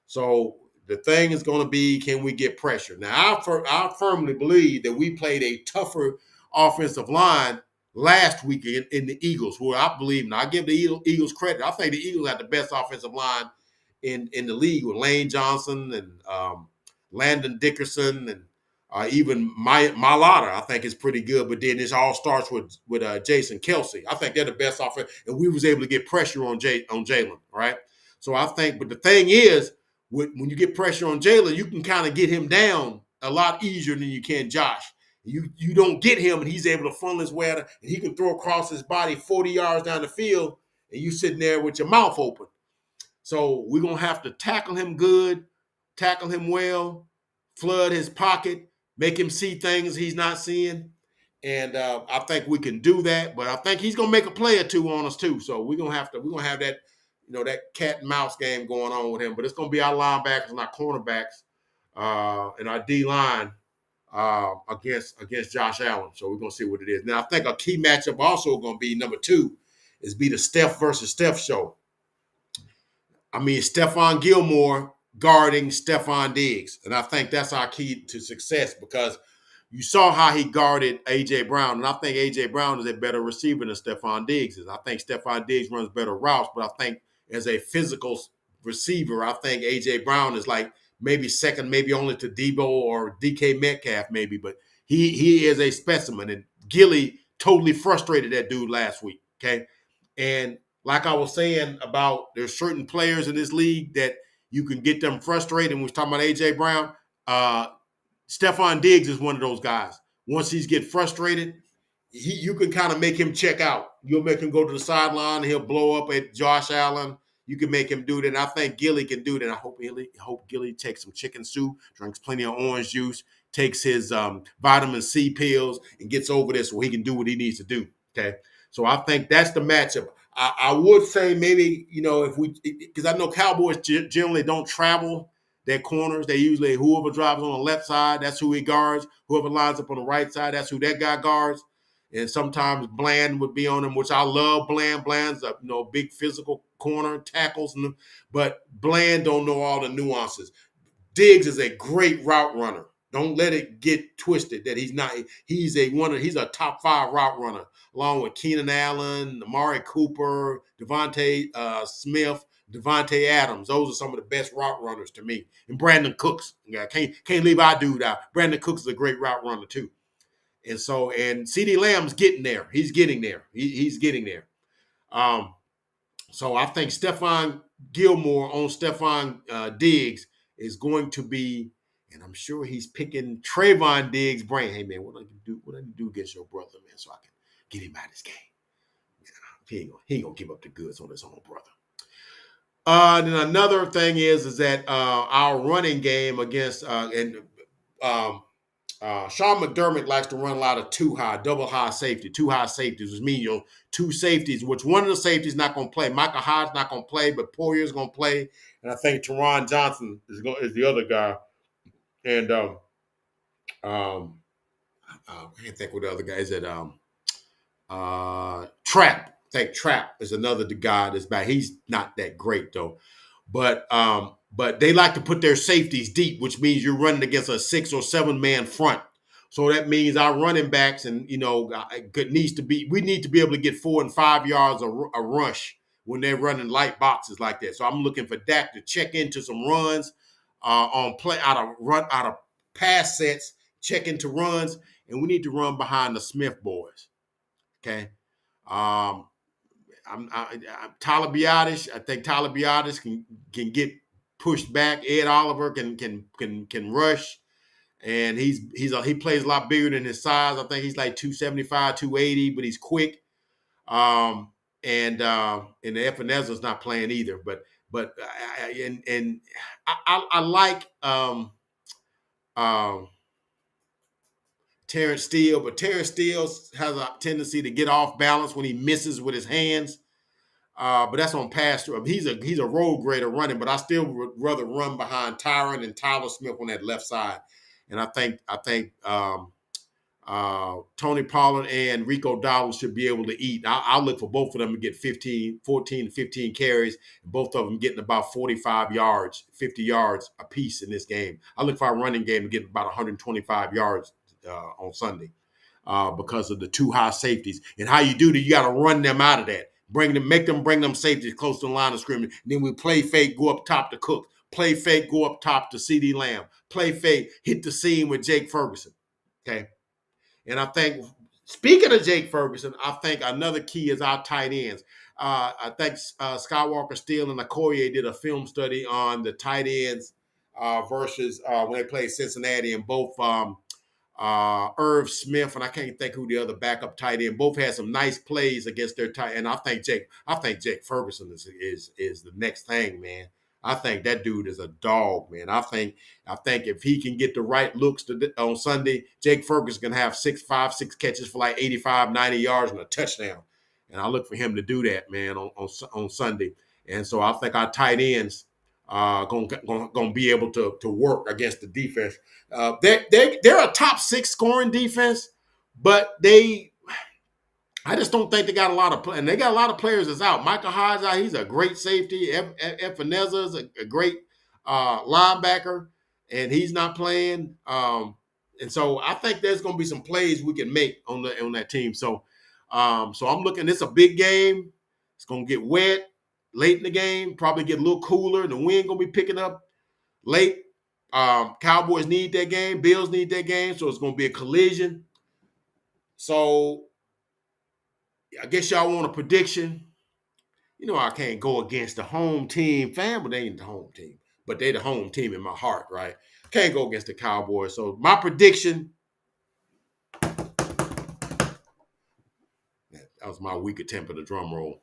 So the thing is going to be, can we get pressure? Now, I firmly believe that we played a tougher offensive line last week in the Eagles, who I believe, and I give the Eagles credit. I think the Eagles had the best offensive line in the league with Lane Johnson and Landon Dickerson and even Mailata, I think is pretty good. But then this all starts with Jason Kelce. I think they're the best offense, and we was able to get pressure on Jalen, right? So I think, but the thing is, when you get pressure on Jalen, you can kind of get him down a lot easier than you can Josh. You don't get him, and he's able to funnel his way out, and he can throw across his body 40 yards down the field, and you sitting there with your mouth open. So we're going to have to tackle him good, tackle him well, flood his pocket, make him see things he's not seeing. And I think we can do that. But I think he's going to make a play or two on us too. So we're going to have that, that cat and mouse game going on with him. But it's going to be our linebackers and our cornerbacks and our D-line against Josh Allen. So we're going to see what it is. Now, I think a key matchup also going to be number 2 is be the Steph versus Steph show. I mean, Stephon Gilmore guarding Stephon Diggs. And I think that's our key to success because you saw how he guarded A.J. Brown. And I think A.J. Brown is a better receiver than Stephon Diggs is. I think Stephon Diggs runs better routes, but I think as a physical receiver, I think A.J. Brown is like maybe second, maybe only to Debo or DK Metcalf maybe. But he is a specimen. And Gilly totally frustrated that dude last week, okay? And like I was saying about there's certain players in this league that you can get them frustrated. When we was talking about A.J. Brown, Stephon Diggs is one of those guys. Once he's get frustrated, you can kind of make him check out. You'll make him go to the sideline. And he'll blow up at Josh Allen. You can make him do that. And I think Gilly can do that. I hope Gilly takes some chicken soup, drinks plenty of orange juice, takes his vitamin C pills, and gets over this so he can do what he needs to do. Okay. So I think that's the matchup. I would say maybe, if we, because I know Cowboys generally don't travel their corners. They usually, whoever drives on the left side, that's who he guards. Whoever lines up on the right side, that's who that guy guards. And sometimes Bland would be on him, which I love. Bland's a big physical corner, tackles, but Bland don't know all the nuances. Diggs is a great route runner. Don't let it get twisted that he's not. He's a top 5 route runner, along with Keenan Allen, Amari Cooper, Devontae Smith, Devontae Adams. Those are some of the best route runners to me. And Brandon Cooks. Yeah, can't leave our dude out. Brandon Cooks is a great route runner too. And CeeDee Lamb's getting there. He's getting there. He's getting there. Um, so I think Stephon Gilmore on Stephon Diggs is going to be, and I'm sure he's picking Trayvon Diggs' brain. Hey man, what do you do against your brother, man, so I can get him out of this game? He ain't gonna give up the goods on his own brother. Then another thing is that our running game against Sean McDermott likes to run a lot of double high safety, two high safeties, which means two safeties, which one of the safeties not going to play. Michael Hyde's not going to play, but Poyer's going to play, and I think Teron Johnson is the other guy. And I can't think what the other guy is. Trap. I think Trap is another guy that's back. He's not that great though, but they like to put their safeties deep, which means you're running against a 6 or 7 man front. So that means our running backs and we need to be able to get 4 and 5 yards a rush when they're running light boxes like that. So I'm looking for Dak to check into some runs on play out of pass sets, check into runs, and we need to run behind the Smith boys. Okay. I'm Tyler Biadasz. I think Tyler Biadasz can get pushed back. Ed Oliver can rush, and he plays a lot bigger than his size. I think he's like 275, 280, but he's quick. And the Ebenezer's not playing either. But I like Terrence Steele, but Terrence Steele has a tendency to get off balance when he misses with his hands. But that's on pass. He's a road grader running, but I still would rather run behind Tyron and Tyler Smith on that left side. And I think Tony Pollard and Rico Dowdle should be able to eat. I'll look for both of them to get 14 to 15 carries, and both of them getting about 45 yards, 50 yards a piece in this game. I look for our running game to get about 125 yards on Sunday because of the two high safeties. And how you do that, you got to run them out of that. Make them bring them safeties close to the line of scrimmage. Then we play fake, go up top to Cook. Play fake, go up top to CeeDee Lamb. Play fake, hit the seam with Jake Ferguson. Okay. And I think, speaking of Jake Ferguson, I think another key is our tight ends. I think Skywalker Steele and Okoye did a film study on the tight ends versus when they played Cincinnati, and both Irv Smith, and I can't think who the other backup tight end. Both had some nice plays against their tight end. I think Jake Ferguson is the next thing, man. I think that dude is a dog, man. I think if he can get the right looks on Sunday, Jake Ferguson can have 6 catches for like 85, 90 yards and a touchdown. And I look for him to do that, man, on Sunday. And so I think our tight ends going to be able to work against the defense. They're a top 6 scoring defense, but I just don't think they got a lot of and they got a lot of players that's out. Michael Hyde's out. He's a great safety. Ebenezer's is a great linebacker, and he's not playing. And so I think there's going to be some plays we can make on that team. So I'm looking. It's a big game. It's going to get wet late in the game. Probably get a little cooler. The wind going to be picking up late. Cowboys need that game. Bills need that game. So it's going to be a collision. So I guess y'all want a prediction. I can't go against the home team. Family, they ain't the home team. but they the home team in my heart, right? Can't go against the Cowboys. So my prediction, that was my weak attempt at a drum roll.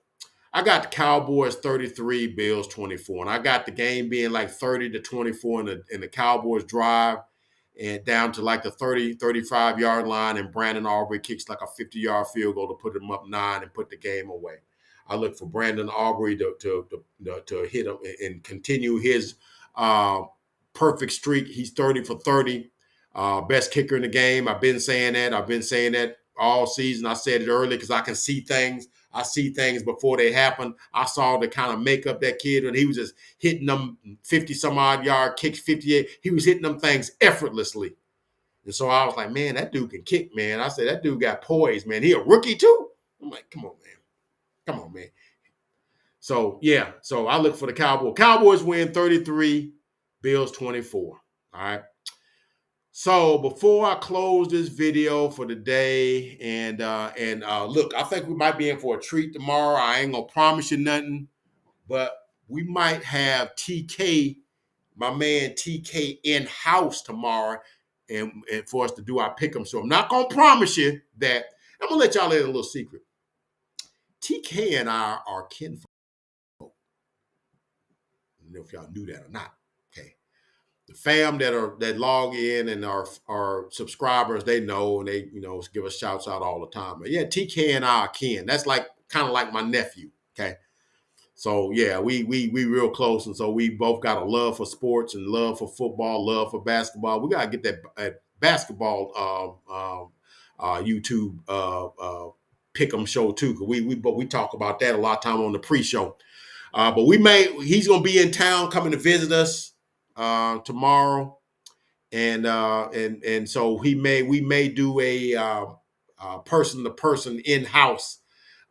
I got the Cowboys 33, Bills 24. And I got the game being like 30-24 in the Cowboys drive and down to like the 30, 35-yard line. And Brandon Aubrey kicks like a 50-yard field goal to put them up 9 and put the game away. I look for Brandon Aubrey to hit him and continue his perfect streak. He's 30 for 30. Best kicker in the game. I've been saying that all season. I said it early because I can see things. I see things before they happen. I saw the kind of makeup that kid when he was just hitting them 50 some odd yard kicks, 58. He was hitting them things effortlessly. And so I was like, man, that dude can kick, man. I said, that dude got poise, man. He a rookie too? I'm like, come on, man. Come on, man. So, yeah. So I look for the Cowboys. Cowboys win 33, Bills 24. All right. So before I close this video for the day, and look, I think we might be in for a treat tomorrow. I ain't gonna promise you nothing, but we might have TK, my man TK, in house tomorrow, and for us to do our pick'em. So I'm not gonna promise you that. I'm gonna let y'all in a little secret. TK and I are kinfolk. I don't know if y'all knew that or not. Okay. The fam that log in and are subscribers, they know, and they give us shouts out all the time. But yeah, TK and I are kin. That's like kind of like my nephew. Okay, so yeah, we real close, and so we both got a love for sports and love for football, love for basketball. We gotta get that basketball YouTube pick 'em show too, because we talk about that a lot of time on the pre-show. But he's gonna be in town coming to visit us tomorrow, and so we may do a person to person in house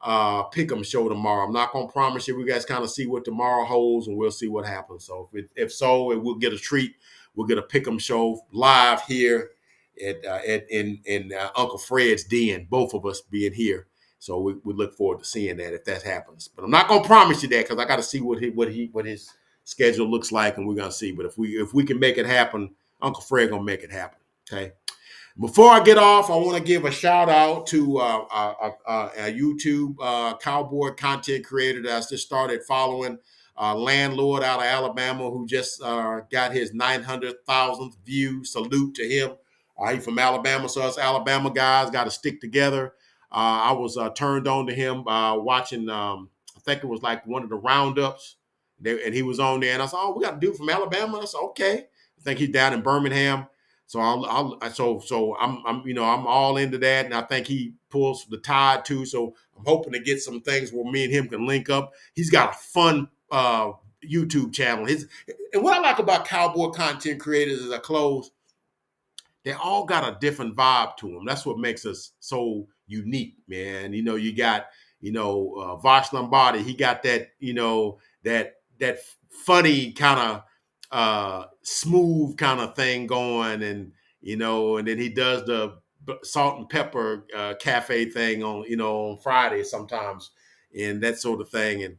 pick'em show tomorrow. I'm not gonna promise you. We guys kind of see what tomorrow holds, and we'll see what happens. So if so, we'll get a treat. We'll get a pick'em show live here in Uncle Fred's den. Both of us being here. So we look forward to seeing that if that happens. But I'm not gonna promise you that because I got to see what his schedule looks like, and we're gonna see. But if we can make it happen, Uncle Fred gonna make it happen. Okay. Before I get off, I want to give a shout out to a YouTube cowboy content creator that I just started following, landlord out of Alabama who just got his 900,000th view. Salute to him. He's from Alabama, so us Alabama guys got to stick together. I was turned on to him watching, I think it was like one of the roundups, and he was on there, and I said, "Oh, we got a dude from Alabama." I said, "Okay." I think he's down in Birmingham. So I'm all into that, and I think he pulls the tide too. So I'm hoping to get some things where me and him can link up. He's got a fun YouTube channel. And what I like about cowboy content creators as I close, they all got a different vibe to them. That's what makes us so unique, man. You got Vosh Lombardi. He got that that funny kind of smooth kind of thing going, and then he does the salt and pepper cafe thing on Friday sometimes, and that sort of thing. And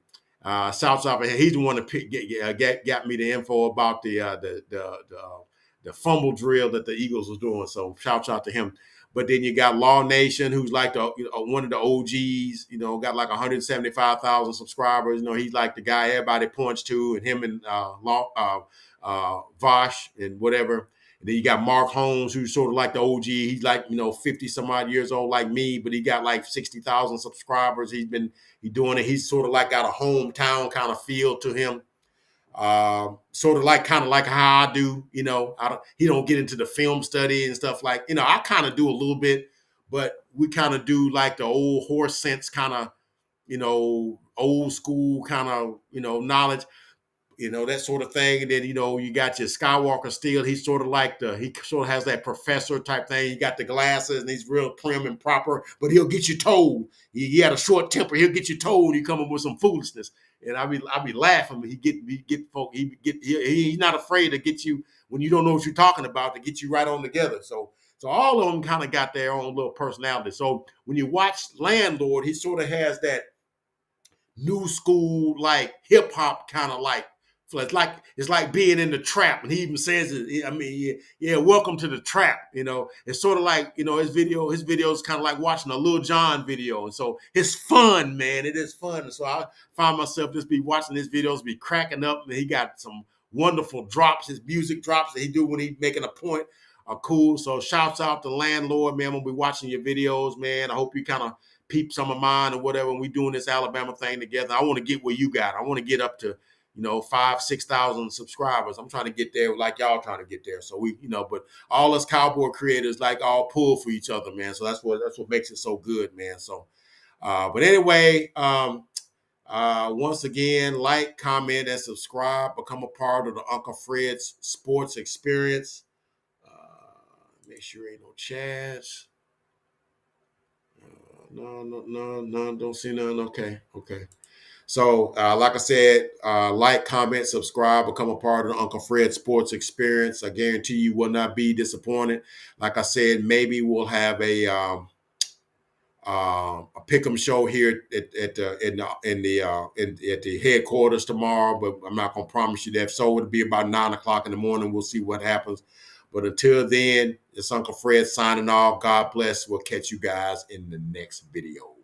South he's the one that got me the info about the fumble drill that the Eagles was doing. So shouts out to him. But then you got Law Nation, who's like one of the OGs. Got like 175,000 subscribers. He's like the guy everybody points to, and him and Vosh and whatever. And then you got Mark Holmes, who's sort of like the OG. He's like 50 some odd years old like me, but he got like 60,000 subscribers. He's doing it. He's sort of like got a hometown kind of feel to him. Sort of like kind of like how I do, he don't get into the film study and stuff like, I kind of do a little bit, but we kind of do like the old horse sense kind of, old school kind of, knowledge, that sort of thing. And then, you got your Skywalker Steel. He's sort of like he sort of has that professor type thing. He got the glasses and he's real prim and proper, but he'll get you told. He had a short temper. He'll get you told. He come up with some foolishness. And I be laughing. He's not afraid to get you when you don't know what you're talking about, to get you right on together. So all of them kind of got their own little personality. So when you watch Landlord, he sort of has that new school, like hip hop kind of like So it's like being in the trap, and he even says it. I mean, yeah, welcome to the trap. It's sort of like his video is kind of like watching a Lil Jon video, and so it's fun, man. It is fun, and so I find myself just be watching his videos, be cracking up, and he got some wonderful drops. His music drops that he do when he making a point are cool. So shouts out to Landlord, man. We'll be watching your videos, man. I hope you kind of peep some of mine or whatever. And we doing this Alabama thing together. I want to get where you got. I want to get up to 5,000-6,000 subscribers. I'm trying to get there like y'all trying to get there. So but all us Cowboy creators like all pull for each other, man. So that's what makes it so good, man. So, but anyway, once again, like, comment, and subscribe. Become a part of the Uncle Fred's sports experience. Make sure ain't no chats. No, don't see none. Okay. So, like I said, like, comment, subscribe, become a part of the Uncle Fred Sports Experience. I guarantee you will not be disappointed. Like I said, maybe we'll have a pick'em show here at the headquarters tomorrow, but I'm not gonna promise you that. So it'll be about 9 o'clock in the morning. We'll see what happens. But until then, it's Uncle Fred signing off. God bless. We'll catch you guys in the next video.